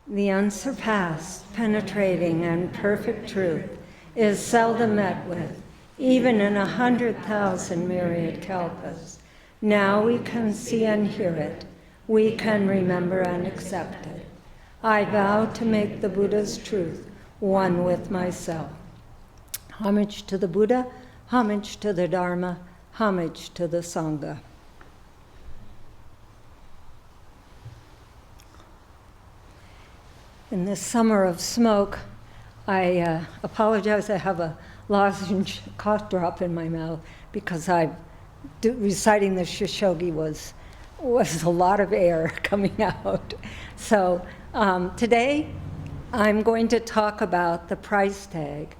The unsurpassed, penetrating, and perfect truth is seldom met with, even in 100,000 myriad kalpas. Now we can see and hear it. We can remember and accept it. I vow to make the Buddha's truth one with myself. Homage to the Buddha, homage to the Dharma, homage to the Sangha. In this summer of smoke, I apologize, I have a lozenge cough drop in my mouth because reciting the Shishogi was a lot of air coming out. So today I'm going to talk about the price tag,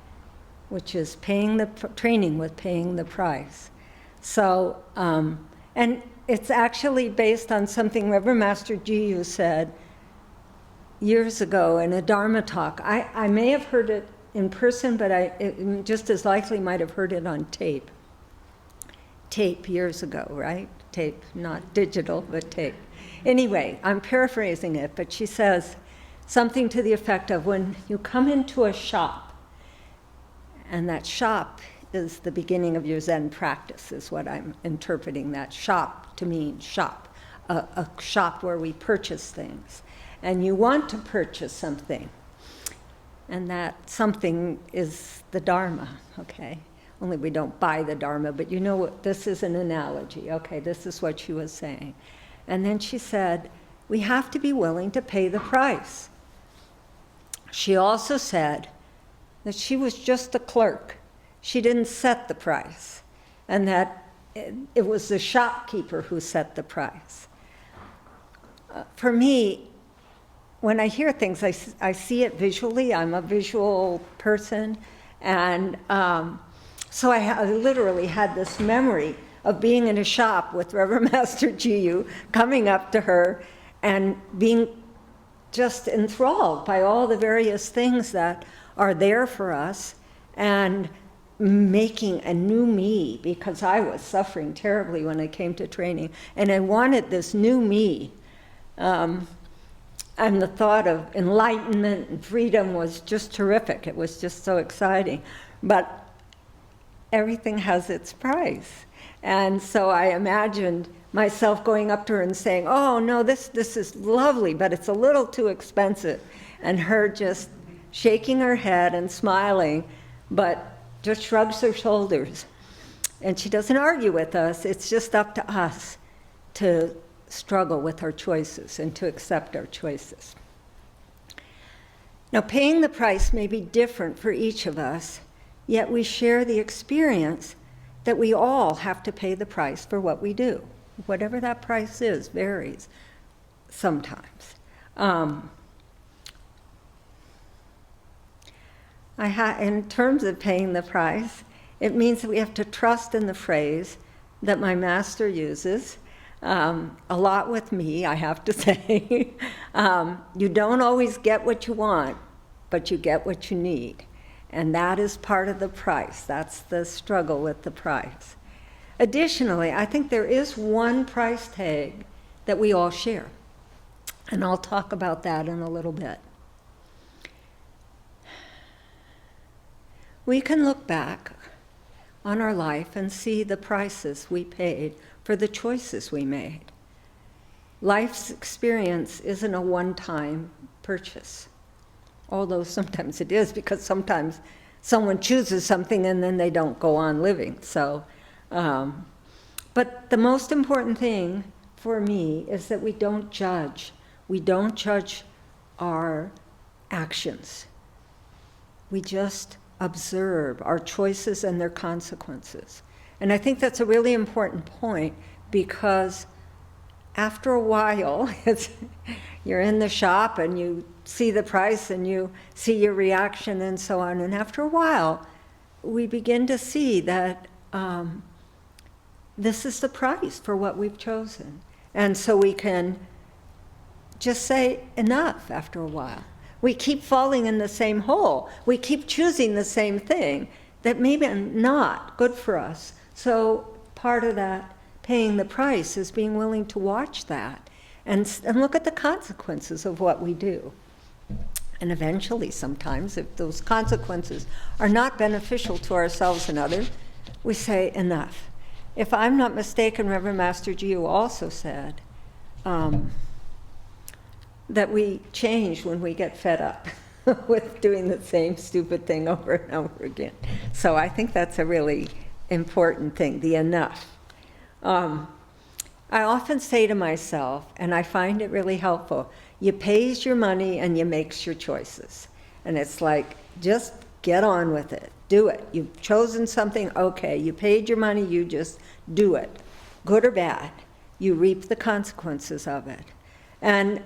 which is training with paying the price. So, and it's actually based on something Reverend Master Jiyu said years ago in a Dharma talk. I may have heard it in person, but it just as likely might have heard it on tape. Tape years ago, right? Tape, not digital, but tape. Anyway, I'm paraphrasing it, but she says something to the effect of when you come into a shop, and that shop is the beginning of your Zen practice, is what I'm interpreting that shop to mean, shop, a shop where we purchase things. And you want to purchase something, and that something is the Dharma, okay? Only we don't buy the Dharma, but you know what, this is an analogy, okay? This is what she was saying. And then she said, we have to be willing to pay the price. She also said that she was just a clerk. She didn't set the price, and that it was the shopkeeper who set the price. For me, when I hear things, I see it visually. I'm a visual person. And so I literally had this memory of being in a shop with Reverend Master Jiyu, coming up to her and being just enthralled by all the various things that are there for us, and making a new me, because I was suffering terribly when I came to training. And I wanted this new me. And the thought of enlightenment and freedom was just terrific. It was just so exciting. But everything has its price. And so I imagined myself going up to her and saying, oh, no, this is lovely, but it's a little too expensive. And her just shaking her head and smiling, but just shrugs her shoulders. And she doesn't argue with us. It's just up to us to struggle with our choices and to accept our choices. Now, paying the price may be different for each of us, yet we share the experience that we all have to pay the price for what we do. Whatever that price is varies sometimes. In terms of paying the price, it means that we have to trust in the phrase that my master uses, a lot with me, I have to say. You don't always get what you want, but you get what you need. And that is part of the price. That's the struggle with the price. Additionally, I think there is one price tag that we all share. And I'll talk about that in a little bit. We can look back on our life and see the prices we paid for the choices we made. Life's experience isn't a one-time purchase, although sometimes it is, because sometimes someone chooses something and then they don't go on living. So, but the most important thing for me is that we don't judge. We don't judge our actions. We just observe our choices and their consequences. And I think that's a really important point, because after a while, you're in the shop and you see the price and you see your reaction and so on. And after a while, we begin to see that this is the price for what we've chosen. And so we can just say enough after a while. We keep falling in the same hole. We keep choosing the same thing that maybe not good for us. So part of that paying the price is being willing to watch that and look at the consequences of what we do. And eventually, sometimes, if those consequences are not beneficial to ourselves and others, we say, enough. If I'm not mistaken, Reverend Master Jiu also said that we change when we get fed up with doing the same stupid thing over and over again. So I think that's a really important thing, the enough. I often say to myself, and I find it really helpful, you pays your money and you makes your choices. And it's like, just get on with it. Do it. You've chosen something, okay. You paid your money, you just do it. Good or bad, you reap the consequences of it. And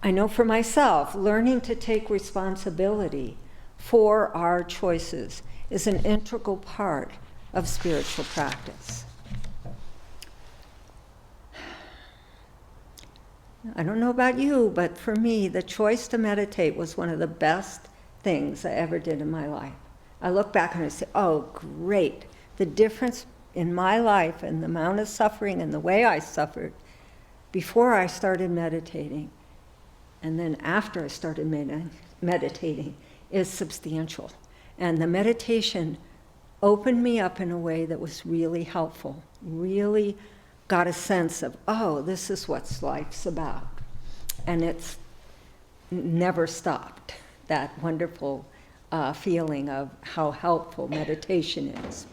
I know for myself, learning to take responsibility for our choices is an integral part of spiritual practice. I don't know about you, but for me, the choice to meditate was one of the best things I ever did in my life. I look back and I say, oh, great. The difference in my life and the amount of suffering and the way I suffered before I started meditating and then after I started meditating is substantial. And the meditation opened me up in a way that was really helpful, really got a sense of, oh, this is what life's about. And it's never stopped, that wonderful feeling of how helpful meditation is.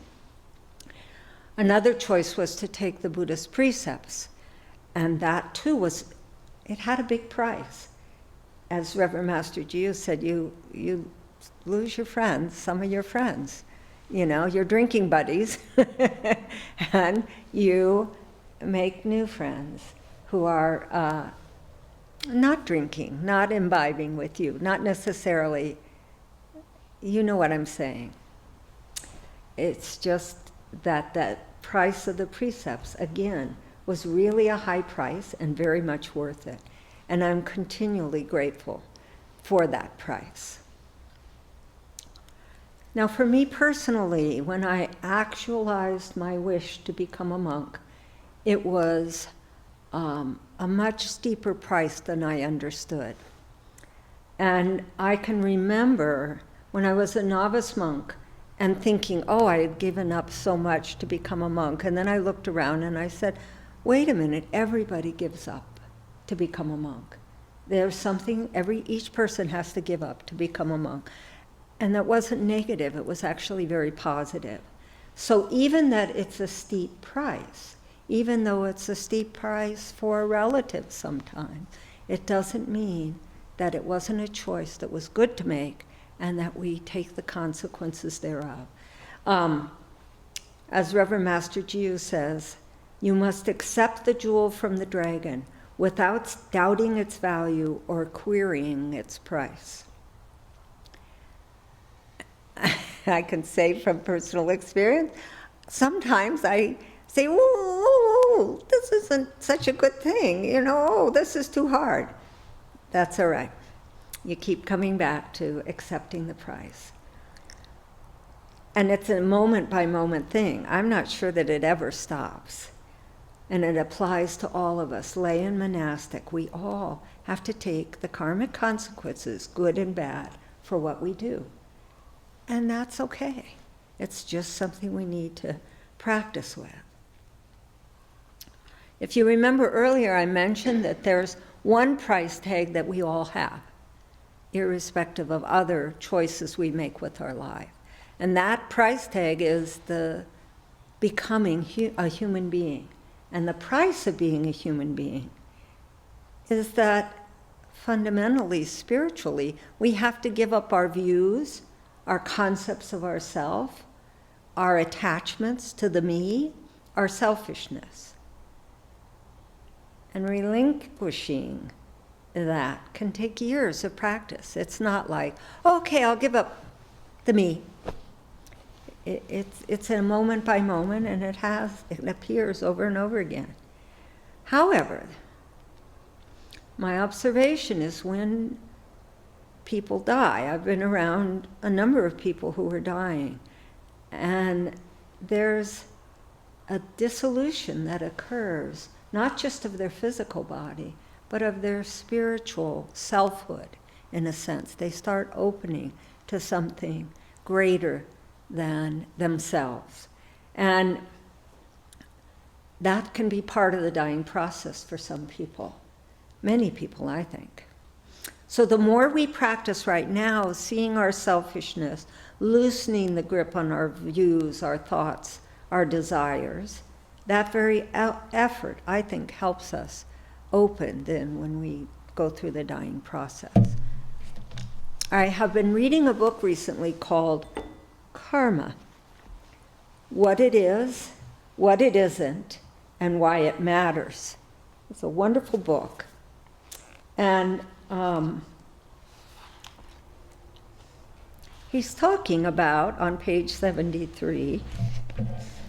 Another choice was to take the Buddhist Precepts. And that too it had a big price. As Reverend Master Jiu said, you lose your friends, some of your friends, your drinking buddies, and you make new friends who are not drinking, not imbibing with you, not necessarily, you know what I'm saying. It's just that price of the precepts, again, was really a high price and very much worth it. And I'm continually grateful for that price. Now, for me personally, when I actualized my wish to become a monk, it was a much steeper price than I understood. And I can remember when I was a novice monk and thinking, oh, I had given up so much to become a monk. And then I looked around and I said, wait a minute, everybody gives up to become a monk. There's something each person has to give up to become a monk. And that wasn't negative, it was actually very positive. So even that it's a steep price, even though it's a steep price for a relative sometimes, it doesn't mean that it wasn't a choice that was good to make and that we take the consequences thereof. As Reverend Master Jiu says, you must accept the jewel from the dragon without doubting its value or querying its price. I can say from personal experience, sometimes I say, oh, this isn't such a good thing, oh, this is too hard. That's all right. You keep coming back to accepting the price. And it's a moment-by-moment thing. I'm not sure that it ever stops. And it applies to all of us, lay and monastic. We all have to take the karmic consequences, good and bad, for what we do. And that's okay. It's just something we need to practice with. If you remember earlier, I mentioned that there's one price tag that we all have, irrespective of other choices we make with our life. And that price tag is the becoming a human being. And the price of being a human being is that fundamentally, spiritually, we have to give up our views, our concepts of ourself, our attachments to the me, our selfishness. And relinquishing that can take years of practice. It's not like, okay, I'll give up the me. It's a moment by moment, and it appears over and over again. However, my observation is when people die, I've been around a number of people who are dying, and there's a dissolution that occurs, not just of their physical body, but of their spiritual selfhood, in a sense. They start opening to something greater than themselves. And that can be part of the dying process for some people. Many people, I think. So the more we practice right now, seeing our selfishness, loosening the grip on our views, our thoughts, our desires, that very effort, I think, helps us open then when we go through the dying process. I have been reading a book recently called Karma: What It Is, What It Isn't, and Why It Matters. It's a wonderful book. And he's talking about, on page 73,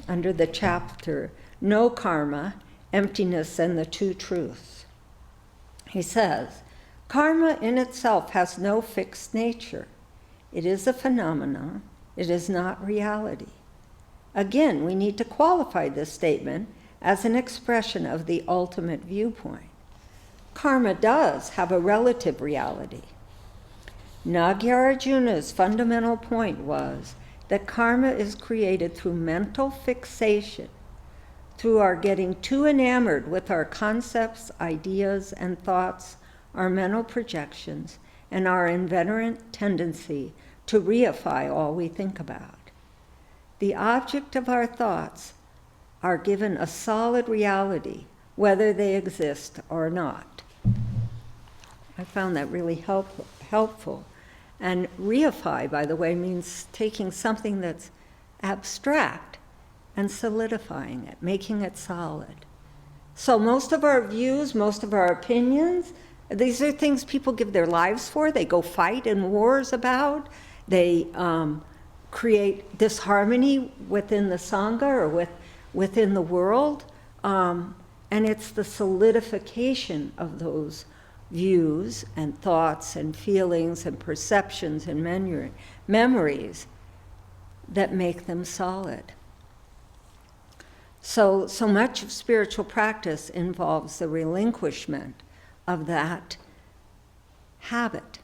under the chapter, No Karma, Emptiness and the Two Truths. He says, karma in itself has no fixed nature. It is a phenomenon. It is not reality. Again, we need to qualify this statement as an expression of the ultimate viewpoint. Karma does have a relative reality. Nagyarjuna's fundamental point was that karma is created through mental fixation, through our getting too enamored with our concepts, ideas, and thoughts, our mental projections, and our inveterate tendency to reify all we think about. The object of our thoughts are given a solid reality, whether they exist or not. I found that really helpful. And reify, by the way, means taking something that's abstract and solidifying it, making it solid. So most of our views, most of our opinions, these are things people give their lives for. They go fight in wars about. They create disharmony within the Sangha or within the world. And it's the solidification of those views and thoughts and feelings and perceptions and memories that make them solid. So much of spiritual practice involves the relinquishment of that habit,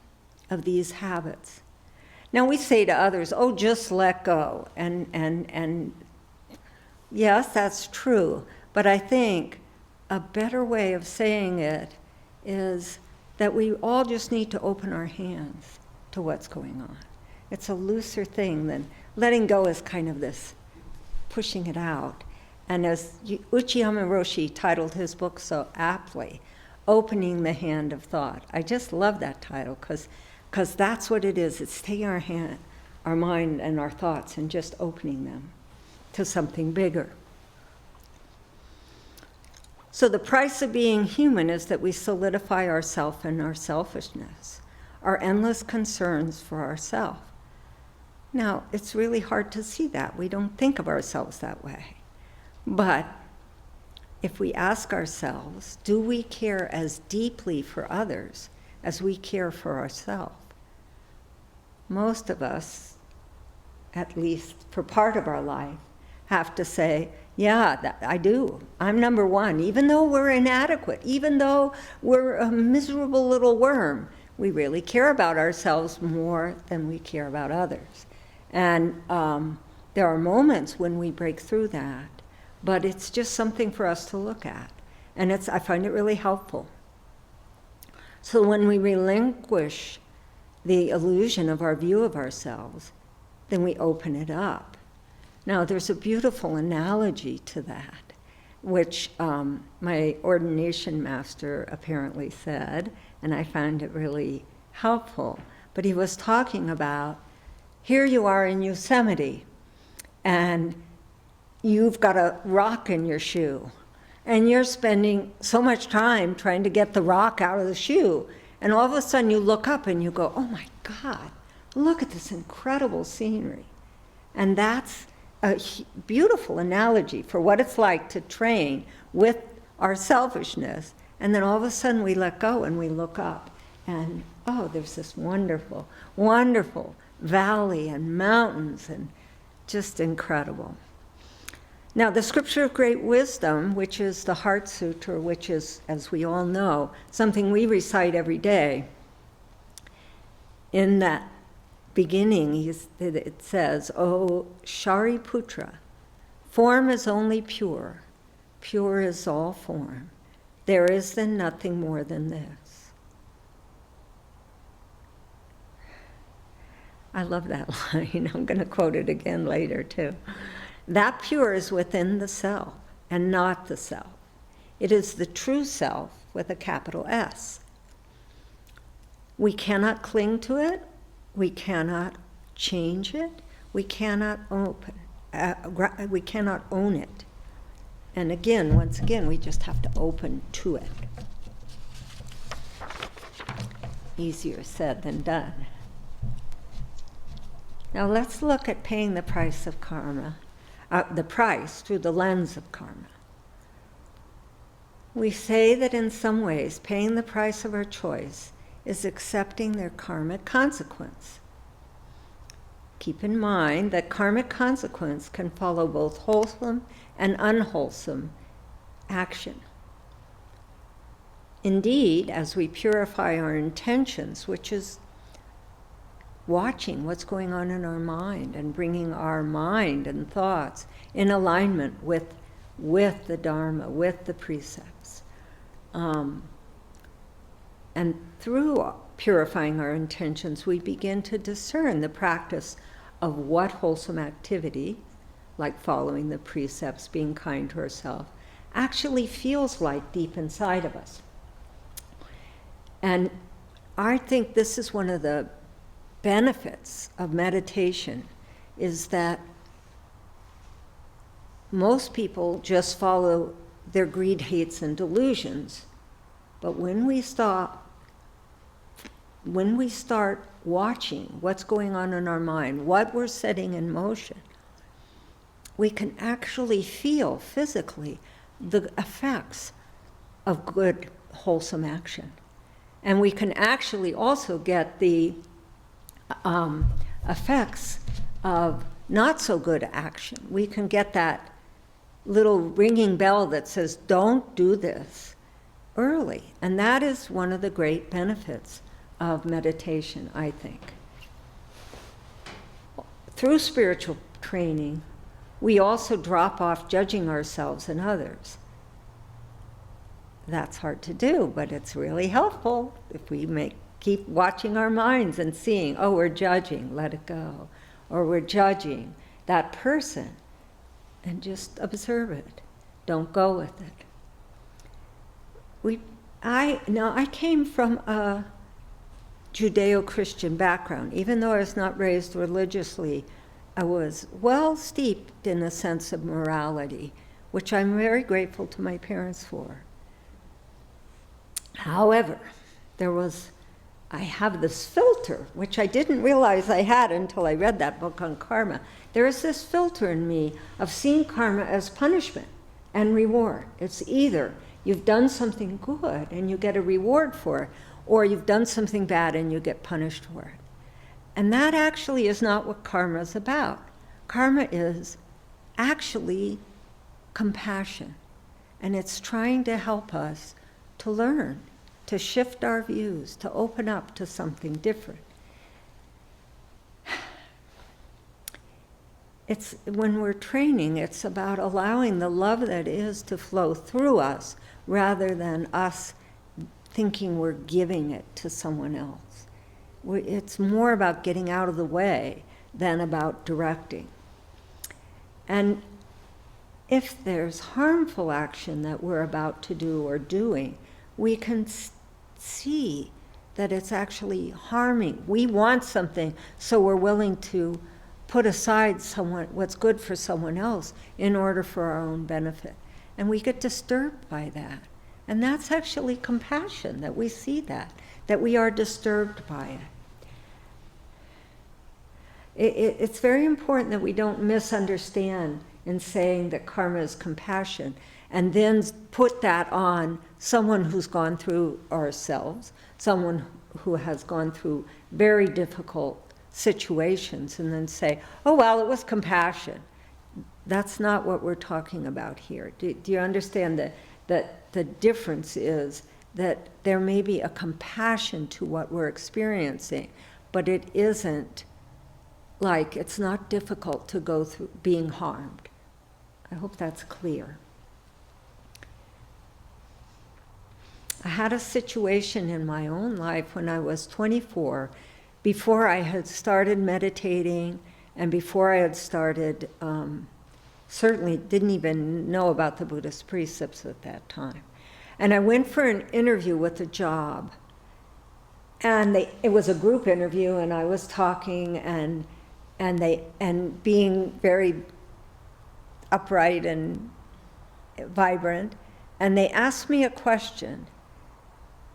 of these habits. Now we say to others, oh, just let go. And yes, that's true. But I think a better way of saying it is that we all just need to open our hands to what's going on. It's a looser thing than letting go is kind of this pushing it out. And as Uchiyama Roshi titled his book so aptly, Opening the Hand of Thought. I just love that title because that's what it is. It's taking our mind and our thoughts and just opening them to something bigger. So the price of being human is that we solidify ourself and our selfishness, our endless concerns for ourselves. Now, it's really hard to see that. We don't think of ourselves that way. But if we ask ourselves, do we care as deeply for others as we care for ourselves? Most of us, at least for part of our life, have to say, yeah, I do. I'm number one. Even though we're inadequate, even though we're a miserable little worm, we really care about ourselves more than we care about others. And there are moments when we break through that, but it's just something for us to look at. And I find it really helpful. So when we relinquish the illusion of our view of ourselves, then we open it up. Now, there's a beautiful analogy to that, which my ordination master apparently said, and I found it really helpful. But he was talking about, here you are in Yosemite, and you've got a rock in your shoe, and you're spending so much time trying to get the rock out of the shoe, and all of a sudden you look up and you go, oh my God, look at this incredible scenery. And that's a beautiful analogy for what it's like to train with our selfishness, and then all of a sudden we let go and we look up, and oh, there's this wonderful, wonderful valley and mountains, and just incredible. Now, the Scripture of Great Wisdom, which is the Heart Sutra, which is, as we all know, something we recite every day, in that beginning, it says, "O Shariputra, form is only pure, pure is all form. There is then nothing more than this." I love that line. I'm going to quote it again later, too. That pure is within the self and not the self. It is the true self with a capital S. We cannot cling to it. We cannot change it. We cannot own it. And again, once again, we just have to open to it. Easier said than done. Now let's look at paying the price of karma, the price through the lens of karma. We say that in some ways, paying the price of our choice is accepting their karmic consequence. Keep in mind that karmic consequence can follow both wholesome and unwholesome action. Indeed, as we purify our intentions, which is watching what's going on in our mind and bringing our mind and thoughts in alignment with the Dharma, with the precepts. And through purifying our intentions, we begin to discern the practice of what wholesome activity, like following the precepts, being kind to ourselves, actually feels like deep inside of us. And I think this is one of the benefits of meditation, is that most people just follow their greed, hates, and delusions. But when we start watching what's going on in our mind, what we're setting in motion, we can actually feel physically the effects of good, wholesome action. And we can actually also get the effects of not so good action. We can get that little ringing bell that says, don't do this, early. And that is one of the great benefits of meditation, I think. Through spiritual training, we also drop off judging ourselves and others. That's hard to do, but it's really helpful if we keep watching our minds and seeing, oh, we're judging, let it go. Or we're judging that person, and just observe it. Don't go with it. I came from a Judeo-Christian background. Even though I was not raised religiously, I was well steeped in a sense of morality, which I'm very grateful to my parents for. However, I have this filter, which I didn't realize I had until I read that book on karma. There is this filter in me of seeing karma as punishment and reward. It's either you've done something good and you get a reward for it, or you've done something bad and you get punished for it. And that actually is not what karma is about. Karma is actually compassion. And it's trying to help us to learn, to shift our views, to open up to something different. When we're training, it's about allowing the love that is to flow through us rather than us thinking we're giving it to someone else. It's more about getting out of the way than about directing. And if there's harmful action that we're about to do or doing, we can see that it's actually harming. We want something, so we're willing to put aside what's good for someone else in order for our own benefit. And we get disturbed by that. And that's actually compassion, that we see that we are disturbed by it. It's very important that we don't misunderstand in saying that karma is compassion and then put that on someone who's gone through ourselves, someone who has gone through very difficult situations, and then say, oh, well, it was compassion. That's not what we're talking about here. Do you understand that the difference is that there may be a compassion to what we're experiencing, but it isn't like, it's not difficult to go through being harmed. I hope that's clear. I had a situation in my own life when I was 24, before I had started meditating and before I had started, certainly didn't even know about the Buddhist Precepts at that time. And I went for an interview with a job. And it was a group interview, and I was talking and being very upright and vibrant. And they asked me a question,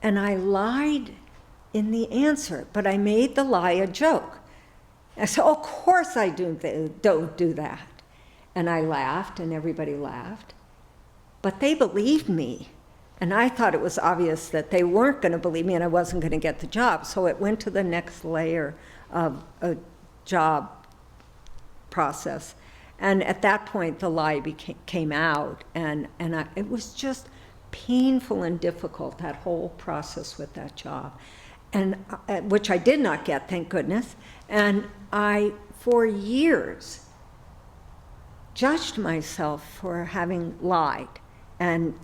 and I lied in the answer, but I made the lie a joke. I said, of course I don't do that. And I laughed, and everybody laughed. But they believed me. And I thought it was obvious that they weren't going to believe me and I wasn't going to get the job. So it went to the next layer of a job process. And at that point, the lie came out. And it was just painful and difficult, that whole process with that job, and which I did not get, thank goodness. And I, for years, judged myself for having lied. And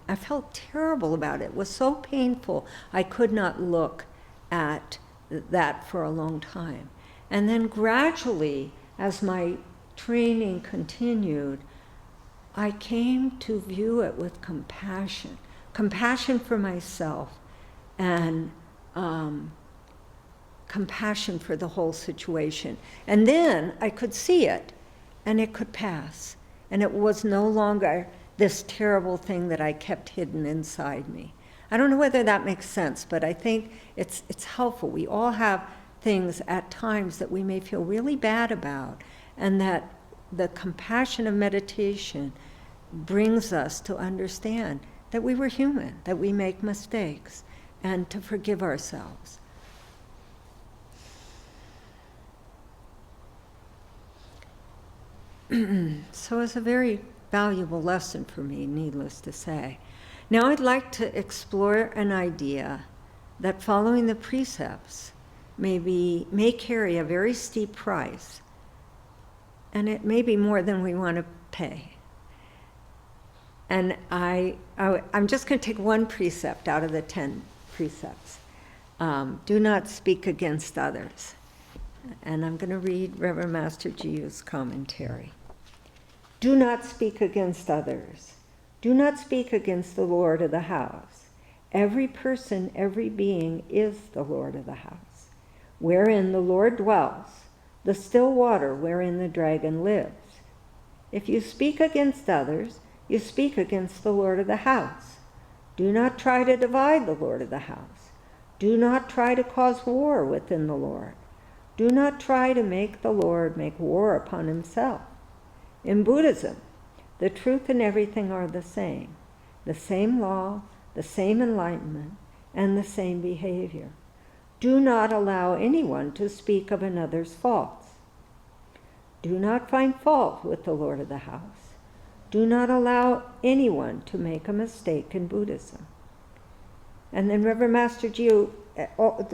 I felt terrible about it. It was so painful. I could not look at that for a long time. And then gradually, as my training continued, I came to view it with compassion. Compassion for myself and compassion for the whole situation. And then I could see it, and it could pass. And it was no longer this terrible thing that I kept hidden inside me. I don't know whether that makes sense, but I think it's helpful. We all have things at times that we may feel really bad about, and that the compassion of meditation brings us to understand that we were human, that we make mistakes, and to forgive ourselves. So it's a very valuable lesson for me, needless to say. Now I'd like to explore an idea that following the precepts may carry a very steep price, and it may be more than we want to pay. And I'm just going to take one precept out of the 10 precepts. Do not speak against others. And I'm going to read Reverend Master Jiu's commentary. Do not speak against others. Do not speak against the Lord of the house. Every person, every being is the Lord of the house. Wherein the Lord dwells, the still water wherein the dragon lives. If you speak against others, you speak against the Lord of the house. Do not try to divide the Lord of the house. Do not try to cause war within the Lord. Do not try to make the Lord make war upon himself. In Buddhism, the truth and everything are the same law, the same enlightenment, and the same behavior. Do not allow anyone to speak of another's faults. Do not find fault with the Lord of the house. Do not allow anyone to make a mistake in Buddhism. And then Reverend Master Jiu,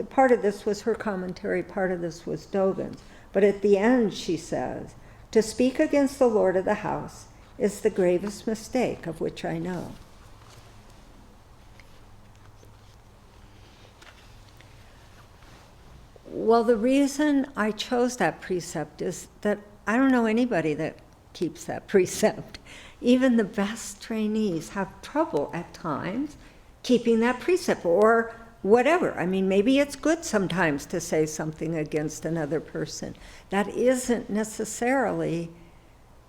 part of this was her commentary, part of this was Dogen's. But at the end she says, to speak against the Lord of the house is the gravest mistake of which I know. Well, the reason I chose that precept is that I don't know anybody that keeps that precept. Even the best trainees have trouble at times keeping that precept or whatever. I mean, maybe it's good sometimes to say something against another person. That isn't necessarily,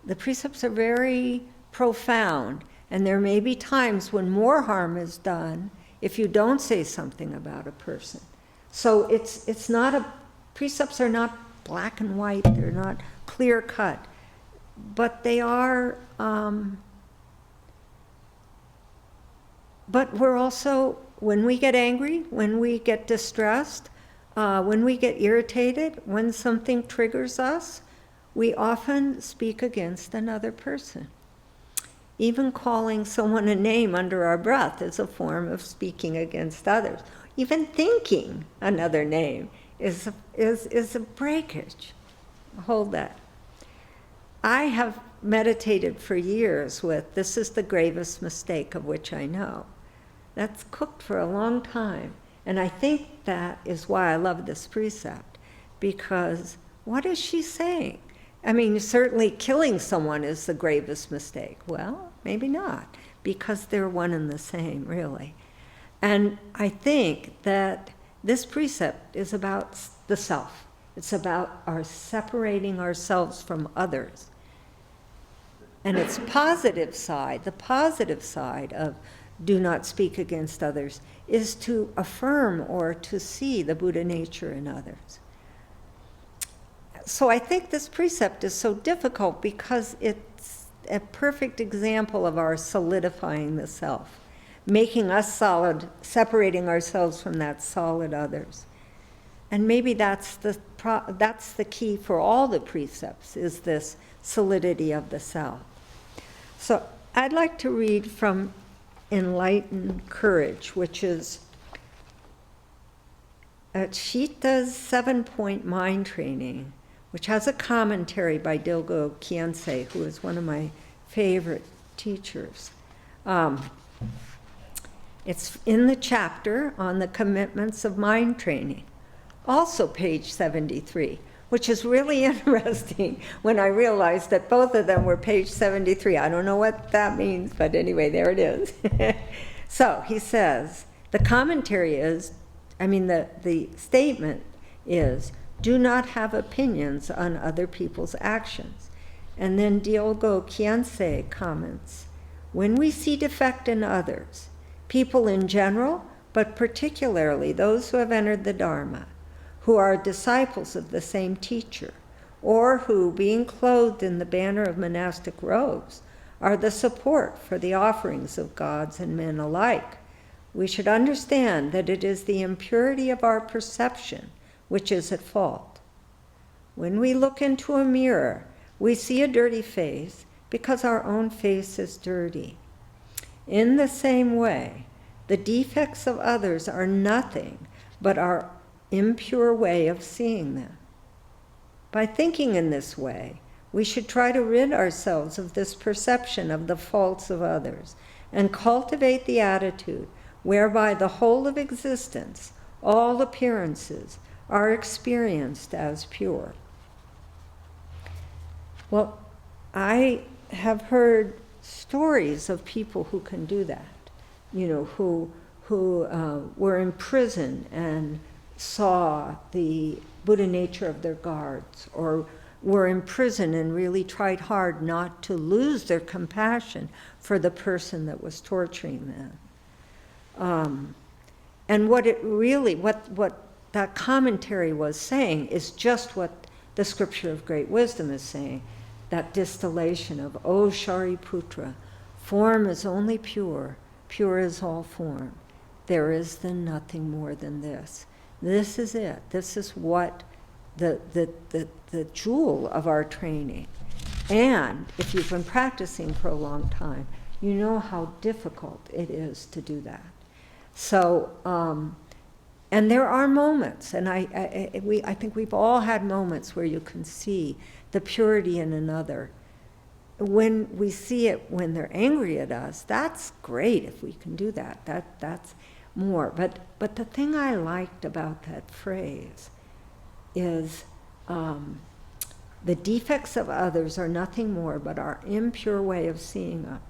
the precepts are very profound, and there may be times when more harm is done if you don't say something about a person. So it's not precepts are not black and white, they're not clear cut, but they are, but we're also, when we get angry, when we get distressed, when we get irritated, when something triggers us, we often speak against another person. Even calling someone a name under our breath is a form of speaking against others. Even thinking another name is a breakage. Hold that. I have meditated for years with, this is the gravest mistake of which I know. That's cooked for a long time. And I think that is why I love this precept, because what is she saying? I mean, certainly killing someone is the gravest mistake. Well, maybe not, because they're one and the same, really. And I think that this precept is about the self. It's about our separating ourselves from others. And its positive side, the positive side of do not speak against others, is to affirm or to see the Buddha nature in others. So I think this precept is so difficult because it's a perfect example of our solidifying the self, making us solid, separating ourselves from that solid others. And maybe that's the key for all the precepts, is this solidity of the self. So I'd like to read from Enlightened Courage, which is Chitta's 7-point mind training, which has a commentary by Dilgo Khyentse, who is one of my favorite teachers. It's in the chapter on the commitments of mind training, also page 73, which is really interesting when I realized that both of them were page 73. I don't know what that means, but anyway, there it is. So he says, the commentary is, the statement is, do not have opinions on other people's actions. And then Dilgo Khyentse comments, when we see defect in others, people in general, but particularly those who have entered the Dharma, who are disciples of the same teacher, or who, being clothed in the banner of monastic robes, are the support for the offerings of gods and men alike, we should understand that it is the impurity of our perception which is at fault. When we look into a mirror, we see a dirty face because our own face is dirty. In the same way, the defects of others are nothing but our impure way of seeing them. By thinking in this way, we should try to rid ourselves of this perception of the faults of others and cultivate the attitude whereby the whole of existence, all appearances, are experienced as pure. Well, I have heard stories of people who can do that, who were in prison and saw the Buddha nature of their guards, or were in prison and really tried hard not to lose their compassion for the person that was torturing them. And what that commentary was saying is just what the scripture of great wisdom is saying, that distillation of, O Shariputra, form is only pure, pure is all form. There is then nothing more than this. This is it. This is what the jewel of our training. And if you've been practicing for a long time, you know how difficult it is to do that. So, and there are moments, and I think we've all had moments where you can see the purity in another. When we see it when they're angry at us, that's great if we can do that. That's more. But the thing I liked about that phrase is the defects of others are nothing more but our impure way of seeing them.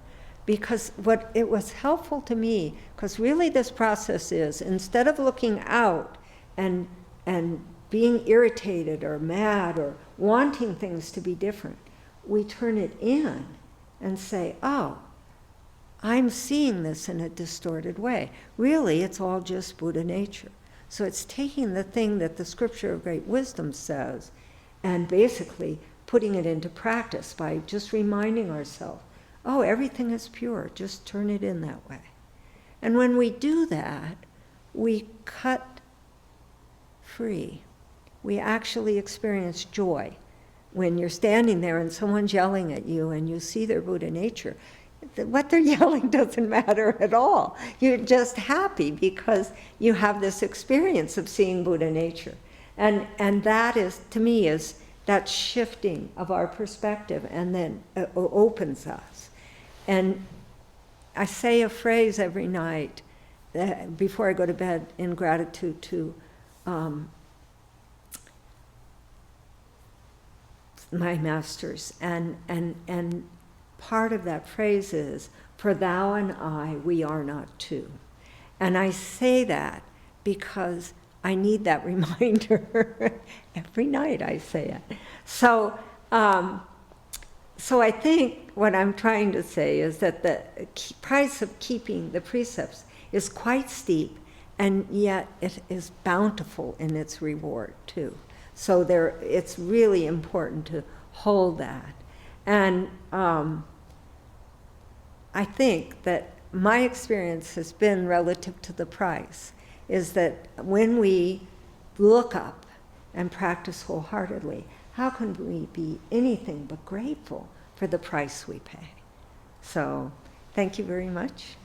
Because what it was helpful to me, because really this process is, instead of looking out and being irritated or mad or wanting things to be different, we turn it in and say, oh, I'm seeing this in a distorted way. Really, it's all just Buddha nature. So it's taking the thing that the scripture of great wisdom says and basically putting it into practice by just reminding ourselves, oh, everything is pure, just turn it in that way. And when we do that, we cut free. We actually experience joy. when you're standing there and someone's yelling at you and you see their Buddha nature, what they're yelling doesn't matter at all. You're just happy because you have this experience of seeing Buddha nature. And that is, to me, is that shifting of our perspective, and then opens us. And I say a phrase every night before I go to bed in gratitude to my masters. And part of that phrase is, "For thou and I, we are not two." And I say that because I need that reminder. Every night I say it. So I think what I'm trying to say is that the price of keeping the precepts is quite steep, and yet it is bountiful in its reward too. So it's really important to hold that. And I think that my experience has been relative to the price, is that when we look up and practice wholeheartedly, how can we be anything but grateful for the price we pay? So thank you very much.